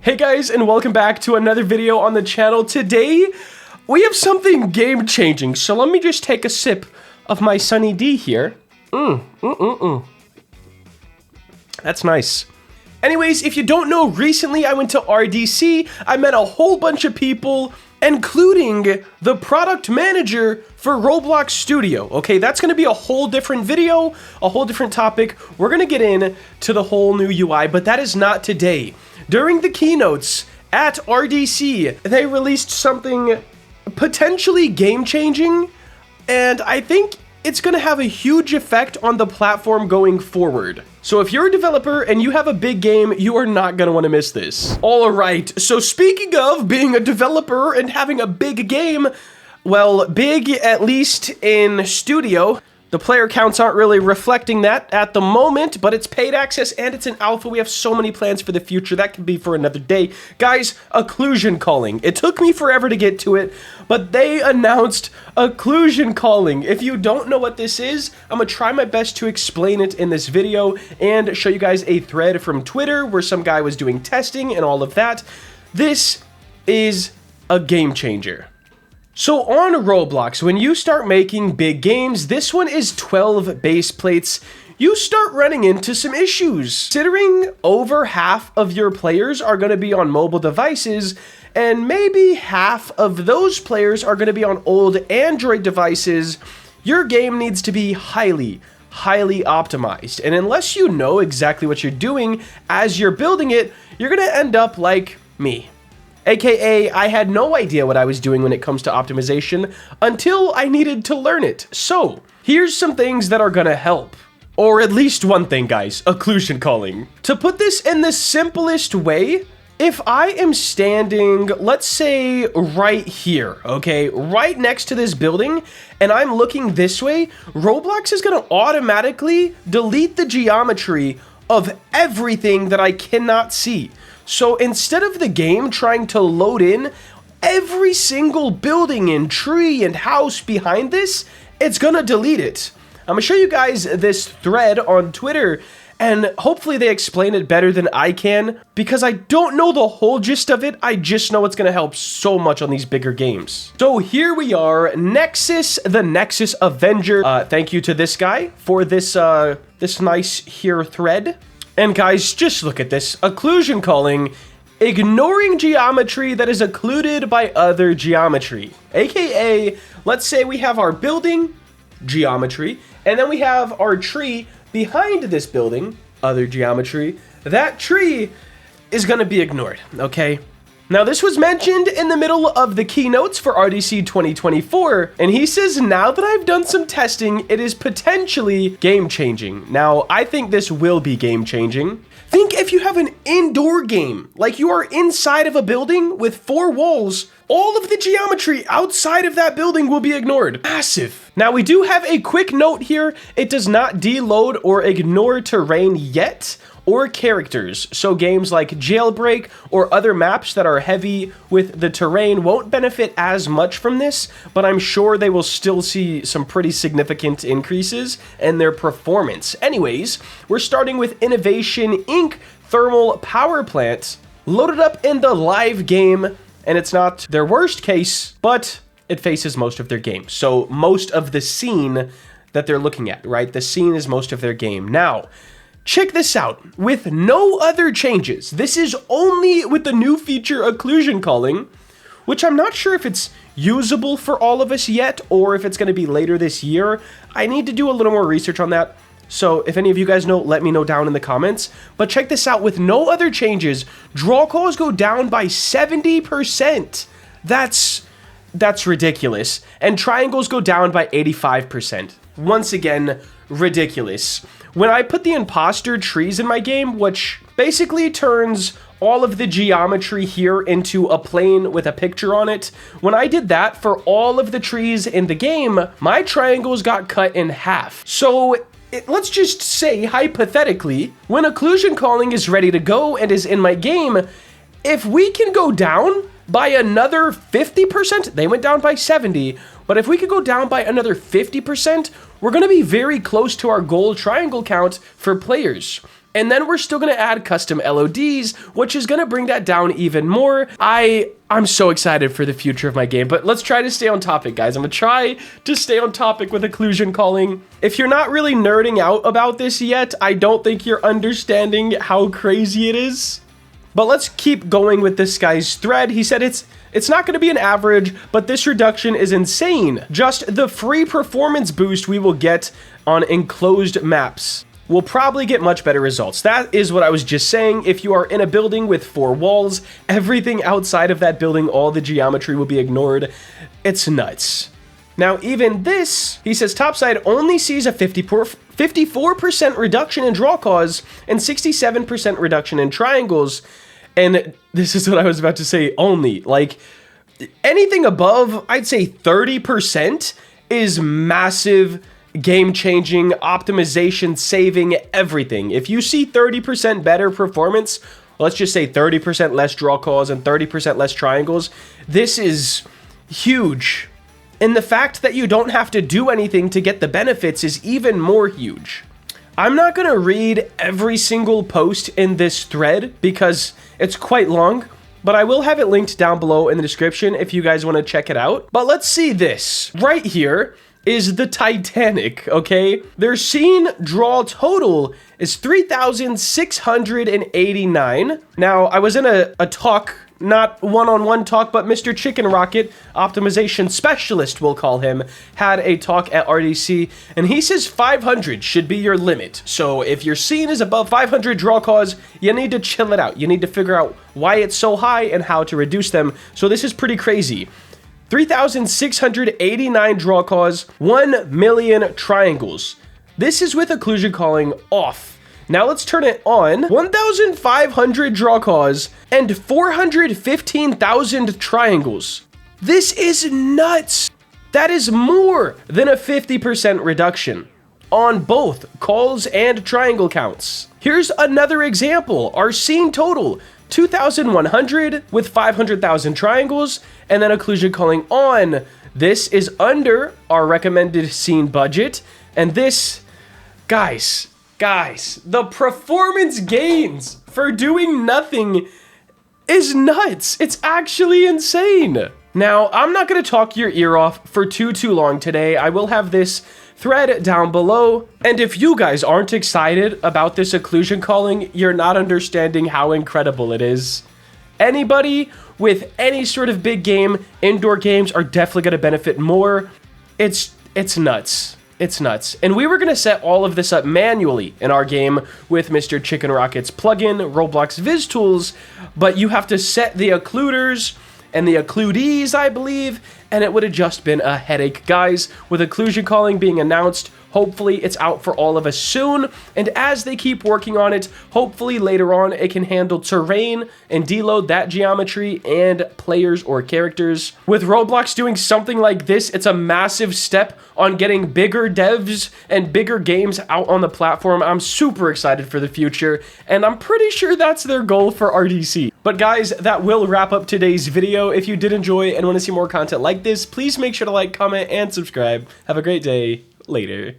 Hey guys, and welcome back to another video on the channel. Today, we have something game-changing, so let me just take a sip of my Sunny D here. That's nice. Anyways, if you don't know, recently I went to RDC. I met a whole bunch of people, including the product manager for Roblox Studio. Okay, that's gonna be a whole different video, a whole different topic. We're gonna get in to the whole new UI, but that is not today. During the keynotes at RDC, they released something potentially game-changing, and I think it's gonna have a huge effect on the platform going forward. So if you're a developer and you have a big game, you are not gonna wanna miss this. All right, so speaking of being a developer and having a big game, well, big at least in Studio. The player counts aren't really reflecting that at the moment, but it's paid access and it's an alpha. We have so many plans for the future. That could be for another day. Guys, occlusion culling. It took me forever to get to it, but they announced occlusion culling. If you don't know what this is, I'm gonna try my best to explain it in this video and show you guys a thread from Twitter where some guy was doing testing and all of that. This is a game changer. So on Roblox, when you start making big games, this one is 12 base plates, you start running into some issues. Considering over half of your players are going to be on mobile devices, and maybe half of those players are going to be on old Android devices, your game needs to be highly optimized. And unless you know exactly what you're doing as you're building it, you're going to end up like me. AKA, I had no idea what I was doing when it comes to optimization until I needed to learn it. So, here's some things that are gonna help. Or at least one thing, guys, occlusion culling. To put this in the simplest way, if I am standing, let's say right here, okay, right next to this building, and I'm looking this way, Roblox is gonna automatically delete the geometry of everything that I cannot see. So instead of the game trying to load in every single building and tree and house behind this, it's gonna delete it. I'm gonna show you guys this thread on Twitter, and hopefully they explain it better than I can, because I don't know the whole gist of it. I just know it's gonna help so much on these bigger games. So here we are, Nexus, the Nexus Avenger. Thank you to this guy for this this nice here thread. And guys, just look at this. Occlusion culling, ignoring geometry that is occluded by other geometry. AKA, let's say we have our building, geometry, and then we have our tree behind this building, other geometry. That tree is gonna be ignored, okay? Now, this was mentioned in the middle of the keynotes for RDC 2024, and he says, now that I've done some testing, it is potentially game-changing. Now, I think this will be game-changing. Think if you have an indoor game, like you are inside of a building with 4 walls, all of the geometry outside of that building will be ignored. Massive. Now, we do have a quick note here. It does not deload or ignore terrain yet, or characters. So games like Jailbreak or other maps that are heavy with the terrain won't benefit as much from this, but I'm sure they will still see some pretty significant increases in their performance. Anyways, we're starting with Innovation Inc. Thermal Power Plant, loaded up in the live game, and it's not their worst case, but it faces most of their game. So most of the scene that they're looking at, right? The scene is most of their game. Now, check this out, with no other changes. This is only with the new feature occlusion culling, which I'm not sure if it's usable for all of us yet, or if it's gonna be later this year. I need to do a little more research on that. So if any of you guys know, let me know down in the comments. But check this out, with no other changes, draw calls go down by 70%. That's ridiculous. And triangles go down by 85%. Once again, ridiculous. When I put the imposter trees in my game, which basically turns all of the geometry here into a plane with a picture on it, when I did that for all of the trees in the game, my triangles got cut in half. So let's just say, hypothetically, when occlusion culling is ready to go and is in my game, if we can go down by another 50%, they went down by 70, but if we could go down by another 50%, we're going to be very close to our goal triangle count for players. And then we're still going to add custom LODs, which is going to bring that down even more. I'm so excited for the future of my game, but let's try to stay on topic, guys. I'm going to try to stay on topic with occlusion culling. If you're not really nerding out about this yet, I don't think you're understanding how crazy it is. But let's keep going with this guy's thread. He said it's not going to be an average, but this reduction is insane. Just the free performance boost we will get on enclosed maps will probably get much better results. That is what I was just saying. If you are in a building with 4 walls, everything outside of that building, all the geometry will be ignored. It's nuts. Now, even this, he says topside only sees a 54% reduction in draw cause and 67% reduction in triangles. And this is what I was about to say, only. Like, anything above, I'd say 30% is massive, game-changing, optimization, saving, everything. If you see 30% better performance, let's just say 30% less draw calls and 30% less triangles, this is huge. And the fact that you don't have to do anything to get the benefits is even more huge. I'm not going to read every single post in this thread because it's quite long, but I will have it linked down below in the description if you guys want to check it out. But let's see this. Right here is the Titanic, okay? Their scene draw total is 3,689. Now, I was in a talk, not one-on-one talk, but Mr. Chicken Rocket, optimization specialist, we'll call him, had a talk at RDC, and he says 500 should be your limit. So if your scene is above 500 draw cause, you need to chill it out. You need to figure out why it's so high and how to reduce them. So this is pretty crazy. 3,689 draw cause, 1 million triangles. This is with occlusion culling off. Now let's turn it on. 1,500 draw cause and 415,000 triangles. This is nuts. That is more than a 50% reduction on both calls and triangle counts. Here's another example. Our scene total, 2,100 with 500,000 triangles, and then occlusion culling on. This is under our recommended scene budget, and this, guys, the performance gains for doing nothing is nuts. It's actually insane. Now, I'm not going to talk your ear off for too long today. I will have this thread down below. And if you guys aren't excited about this occlusion culling, you're not understanding how incredible it is. Anybody with any sort of big game, indoor games, are definitely going to benefit more. It's nuts. It's nuts. And we were going to set all of this up manually in our game with Mr. Chicken Rocket's plugin, Roblox Viz Tools, but you have to set the occluders and the occludees, I believe, and it would have just been a headache. Guys, with occlusion culling being announced, hopefully it's out for all of us soon, and as they keep working on it, hopefully later on it can handle terrain and deload that geometry and players or characters. With Roblox doing something like this, it's a massive step on getting bigger devs and bigger games out on the platform. I'm super excited for the future, and I'm pretty sure that's their goal for RDC. But guys, that will wrap up today's video. If you did enjoy and want to see more content like this, please make sure to like, comment, and subscribe. Have a great day. Later.